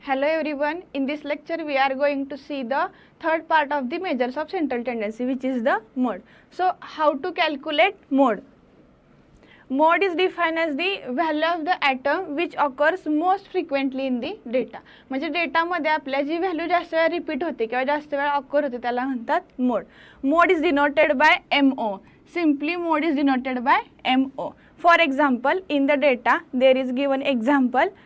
Hello everyone, in this lecture we are going to see the third part of the measures of central tendency, which is the mode. So how to calculate mode? Mode is defined as the value of the atom which occurs most frequently in the data. म्हणजे data मध्ये आपल्या जी value जास्त वेळा repeat होते किंवा जास्त वेळा occur होते त्याला म्हणतात mode. Mode is denoted by MO. Simply mode is denoted by MO. For example, in the data there is given example.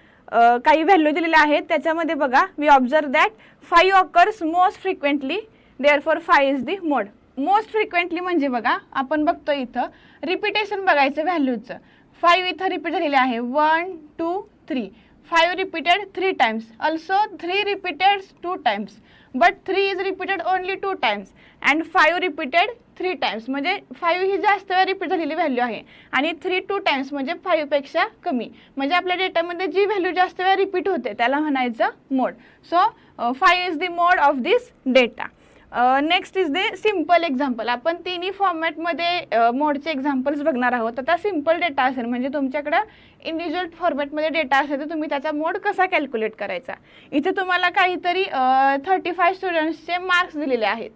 काही व्हॅल्यू दिलेल्या आहेत त्याच्यामध्ये बघा we observe that 5 occurs most frequently, therefore 5 is the mode. Most frequently म्हणजे बघा आपण बघतो इथं रिपीटेशन बघायचं व्हॅल्यूचं. 5 इथं रिपीट झालेले आहे 1 2 3. 5 repeated 3 times, also 3 repeated 2 times, but 3 is repeated only 2 times and 5 repeated 3 times. म्हणजे 5 ही जास्त वेळा रिपीट झालेली व्हॅल्यू आहे आणि 3 2 टाइम्स म्हणजे 5 पेक्षा कमी. म्हणजे आपल्या डेटामध्ये जी व्हॅल्यू जास्त वेळा रिपीट होते त्याला म्हणायचं mode. So 5 is the mode of this data. Next is the simple example. आपण तिन्ही फॉर्मॅटमध्ये मोडचे एक्झाम्पल्स बघणार आहोत. आता सिंपल डेटा असेल म्हणजे तुमच्याकडं इंडिव्हिज्युअल फॉर्मॅटमध्ये डेटा असेल तर तुम्ही त्याचा मोड कसा कॅल्क्युलेट करायचा. इथे तुम्हाला काहीतरी 35 स्टुडंट्सचे मार्क्स दिलेले आहेत.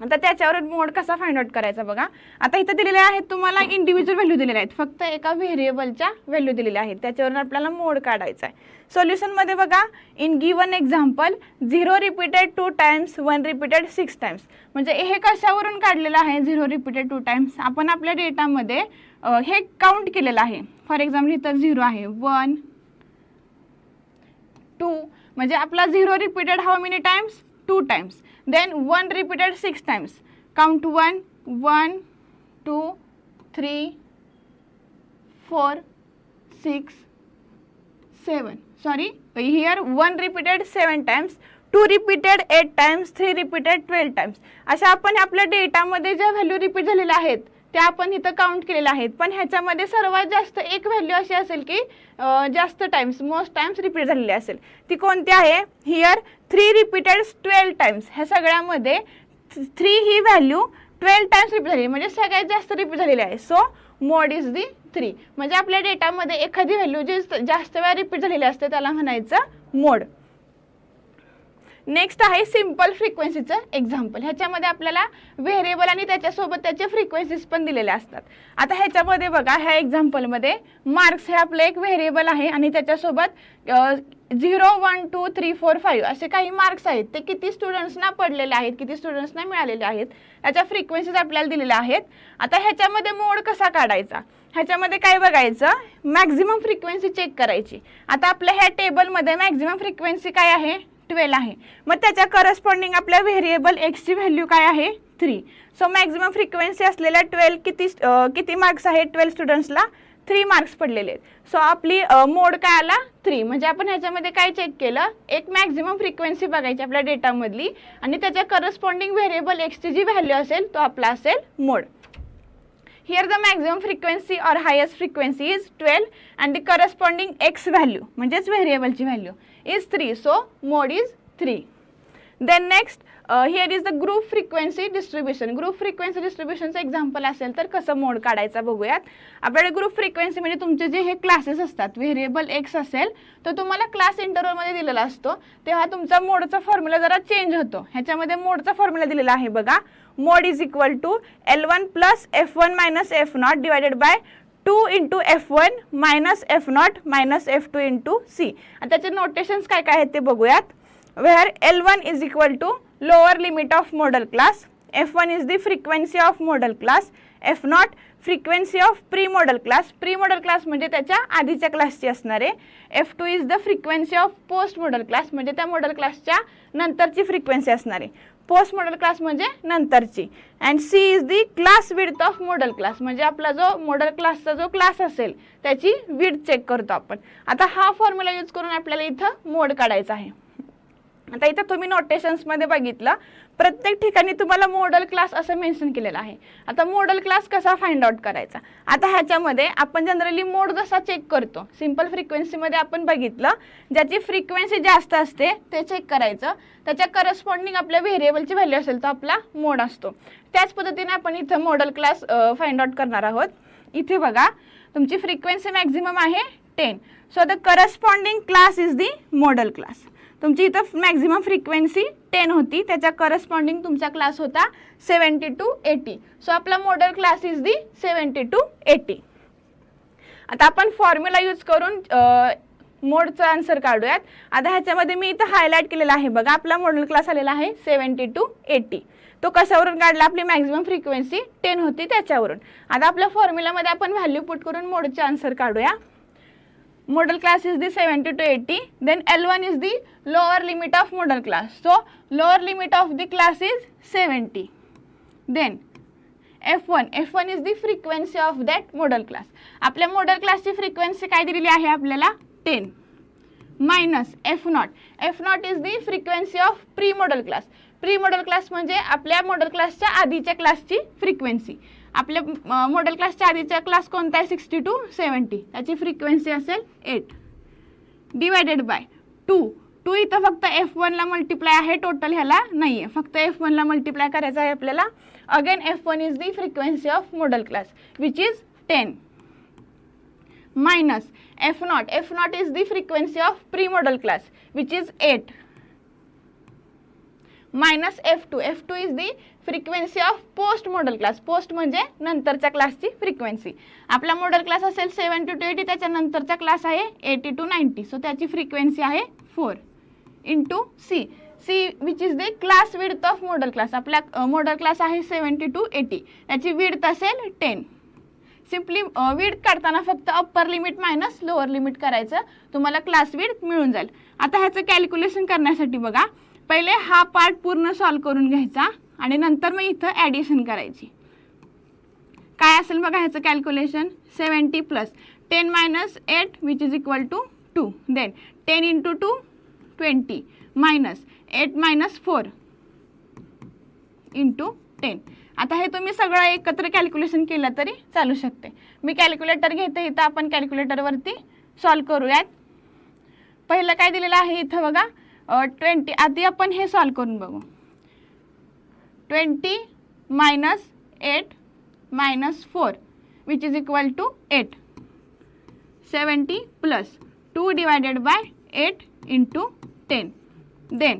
आता त्याच्यावर मोड कसा फाइंड आउट करायचा बघा. आता इथे दिलेले आहेत तुम्हाला इंडिव्हिज्युअल व्हॅल्यू दिलेल्या आहेत, फक्त एका व्हेरिएबलच्या व्हॅल्यू दिलेल्या आहेत, त्याच्यावरून आपल्याला मोड काढायचा आहे. सोल्युशनमध्ये बघा in given example 0 repeated 2 times 1 repeated 6 times. म्हणजे हे कशावरून काढलेलं आहे 0 रिपीटेड 2 टाइम्स. आपण आपल्या डेटामध्ये हे काउंट केलेलं आहे. फॉर एक्झाम्पल इथं 0 आहे 1 2 म्हणजे आपला 0 repeated how many times 2 times. Then 1 repeated 6 times. Count 1 1 2 3 4 6 7. Sorry, here 1 repeated 7 times, 2 repeated 8 times, 3 repeated 12 times. अशा आपण आपल्या डेटामध्ये ज्या व्हॅल्यू रिपीट झालेल्या आहेत त्या आपण इथं काउंट केलेल्या आहेत. पण ह्याच्यामध्ये सर्वात जास्त एक व्हॅल्यू अशी असेल की जास्त टाइम्स मोस्ट टाइम्स रिपीट झालेली असेल. ती कोणती आहे. Here 3 repeated 12 times. ह्या सगळ्यामध्ये 3 ही व्हॅल्यू 12 टाइम्स रिपीट झाली म्हणजे सगळ्यात जास्त रिपीट झालेली आहे. So mode is the 3. म्हणजे आपल्या डेटामध्ये एखादी व्हॅल्यू जी जास्त वेळा रिपीट झालेली असते त्याला म्हणायचं मोड. नेक्स्ट आहे सिंपल फ्रिक्वेन्सीचं एक्झाम्पल. ह्याच्यामध्ये आपल्याला व्हेरिएबल आणि त्याच्यासोबत त्याचे फ्रिक्वेन्सीज पण दिलेले असतात. आता ह्याच्यामध्ये बघा ह्या एक्झाम्पलमध्ये मार्क्स हे आपलं एक व्हेरिएबल आहे आणि त्याच्यासोबत 0 1 2 3 4 5 असे काही मार्क्स आहेत. ते किती स्टुडंट्सना पडलेले आहेत, किती स्टुडंट्सना मिळालेले आहेत, याच्या फ्रिक्वेन्सीज आपल्याला दिलेल्या आहेत. आता ह्याच्यामध्ये मोड कसा काढायचा. ह्याच्यामध्ये काय बघायचं मॅक्झिमम फ्रिक्वेन्सी चेक करायची. आता आपल्या ह्या टेबलमध्ये मॅक्झिमम फ्रिक्वेन्सी काय आहे 12 आहे. मग त्याच्या करस्पॉन्डिंग आपल्या व्हेरिएबल एक्सची व्हॅल्यू काय आहे 3. सो मॅक्झिमम फ्रिक्वेन्सी असलेल्या 12 किती मार्क्स आहेत 12 स्टुडंट्सला 3 मार्क्स पडलेले आहेत. सो आपली मोड काय आला 3. म्हणजे आपण ह्याच्यामध्ये काय चेक केलं एक मॅक्झिमम फ्रिक्वेन्सी बघायची आपल्या डेटामधली आणि त्याच्या करस्पॉन्डिंग व्हेरिएबल एक्सची जी व्हॅल्यू असेल तो आपला असेल मोड. Here the maximum frequency or highest frequency is 12 and the corresponding x value म्हणजेच व्हेरिएबलची value is 3. So mode is 3. Then next here is the group frequency distribution. Group frequency distribution चं example असेल तर कसं मोड काढायचा बघूयात. आपल्याकडे ग्रुप फ्रिक्वेन्सी म्हणजे तुमचे जे हे क्लासेस असतात व्हेरिएबल एक्स असेल तर तुम्हाला क्लास इंटरवलमध्ये दिलेला असतो तेव्हा तुमचा मोडचा फॉर्म्युला जरा चेंज होतो. ह्याच्यामध्ये मोडचा फॉर्म्युला दिलेला आहे बघा. Mode is equal to L1 plus F1 minus F0 divided by 2 into F1 minus F0 minus F2 into C. आता त्याचे नोटेशन्स काय काय आहेत ते बघूयात. Where L1 is equal to lower limit of modal class, F1 is the frequency of modal class, F0 frequency of pre modal class. Pre modal class म्हणजे त्याच्या आधीच्या क्लासची असणारे. F2 is the frequency of post model class म्हणजे त्या model क्लासच्या नंतरची frequency असणारे. पोस्ट मॉडल क्लास म्हणजे नंतरची. And C is the class width of modal class म्हणजे आपला जो मॉडल क्लासचा जो क्लास असेल त्याची विड्थ चेक करतो आपण. आता हा फॉर्म्युला यूज करून आपल्याला इथं मोड काढायचा आहे. आता इथं तुम्ही नोटेशन्समध्ये बघितलं प्रत्येक ठिकाणी तुम्हाला मॉडल क्लास असं मेन्शन केलेलं आहे. आता मॉडल क्लास कसा फाइंड आउट करायचा. आता ह्याच्यामध्ये आपण जनरली मोड जसा चेक करतो सिंपल फ्रिक्वेन्सीमध्ये आपण बघितलं ज्याची फ्रिक्वेन्सी जास्त असते ते चेक करायचं. त्याच्या करस्पॉन्डिंग आपल्या व्हेरिएबलची व्हॅल्यू असेल तर आपला मोड असतो. त्याच पद्धतीने आपण इथं मॉडल क्लास फाइंड आउट करणार आहोत. इथे बघा तुमची फ्रिक्वेन्सी मॅक्झिमम आहे 10. So the corresponding class is the model class. तुमची इथं मॅक्झिमम फ्रिक्वेन्सी 10 होती, त्याच्या करस्पॉन्डिंग तुमचा क्लास होता 70 to 80. सो आपला modal class is the 70 to 80. आता आपण फॉर्म्युला यूज करून मोडचा आन्सर काढूयात. आता ह्याच्यामध्ये मी इथं हायलाइट केलेला आहे बघा, आपला मॉडेल क्लास आलेला आहे 70 to 80. तो कशावरून काढला, आपली मॅक्झिमम फ्रिक्वेन्सी 10 होती त्याच्यावरून. आता आपल्या फॉर्म्युलामध्ये आपण व्हॅल्यू पुट करून मोडचे आन्सर काढूया. Model class is the 70 to 80. Then L1 is the lower limit of model class. So lower limit of the class is 70. Then F1 is the frequency of that model class. आपल्या model class ची frequency काय दिलेली आहे आपल्याला 10 minus F0 is the frequency of pre-model class. Pre-model class म्हणजे आपल्या model class च्या आधीच्या क्लासची frequency. आपल्या मॉडेल क्लासच्या आधीचा क्लास कोणता आहे 60 to 70, त्याची फ्रिक्वेन्सी असेल 8 डिवायडेड बाय 2 इथं फक्त F1 ला मल्टिप्लाय आहे, टोटल ह्याला नाही आहे, फक्त F1 ला मल्टिप्लाय करायचं आहे आपल्याला. Again F1 is the frequency of modal class which is 10 minus F0 is the frequency of pre model class which is 8 minus F2 is the frequency of post model class. Post म्हणजे नंतरच्या क्लासची frequency. आपला modal class असेल 70 to 80, त्याच्या नंतरचा class आहे 80 to 90. So त्याची frequency आहे 4 into C which is the class width of modal class. आपला मॉडेल क्लास आहे 70 to 80, त्याची विड्थ असेल 10. सिम्पली विड्थ काढताना फक्त upper limit minus lower limit करायचं, तुम्हाला क्लास विड्थ मिळून जाईल. आता ह्याचं कॅल्क्युलेशन करण्यासाठी बघा, पहिले हा पार्ट पूर्ण सॉल्व करून घ्यायचा आणि नंतर मग इथं ॲडिशन करायची. काय असेल बघा ह्याचं calculation, 70 plus 10 minus 8 which is equal to 2. Then 10 into 2 20 minus 8 minus 4 into 10. आता हे तुम्ही सगळं एकत्र कॅल्क्युलेशन केलं तरी चालू शकते. मी कॅल्क्युलेटर घेते इथं, आपण कॅल्क्युलेटरवरती सॉल्व करूयात. पहिलं काय दिलेलं आहे इथं बघा 20. आधी आपण हे सॉल्व करून बघू. 20 minus 8 minus 4 which is equal to 8. 70 plus 2 divided by 8 into 10. Then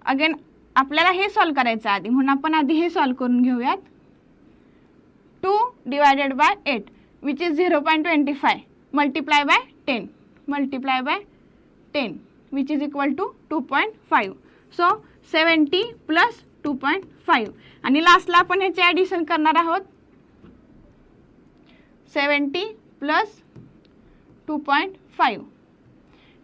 again आपल्याला हे सॉल्व करायचं आधी, म्हणून आपण आधी हे सॉल्व करून घेऊयात. 2 divided by 8 which is 0.25 multiply by 10 which is equal to 2.5. So 70 plus 2.5 आणि लास्टला आपण ह्याचे ॲडिशन करणार आहोत. 70 plus 2.5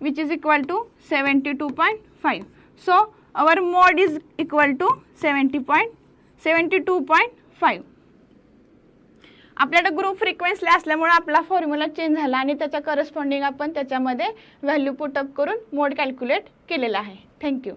which is equal to 72.5. So our mod is equal to 72.5. आपल्याला ग्रुप फ्रिक्वेन्सी असल्यामुळे आपला फॉर्म्युला चेंज झाला आणि त्याच्या करस्पॉन्डिंग आपण त्याच्यामध्ये व्हॅल्यू पुटअप करून मोड कॅल्क्युलेट केलेला आहे. थँक्यू.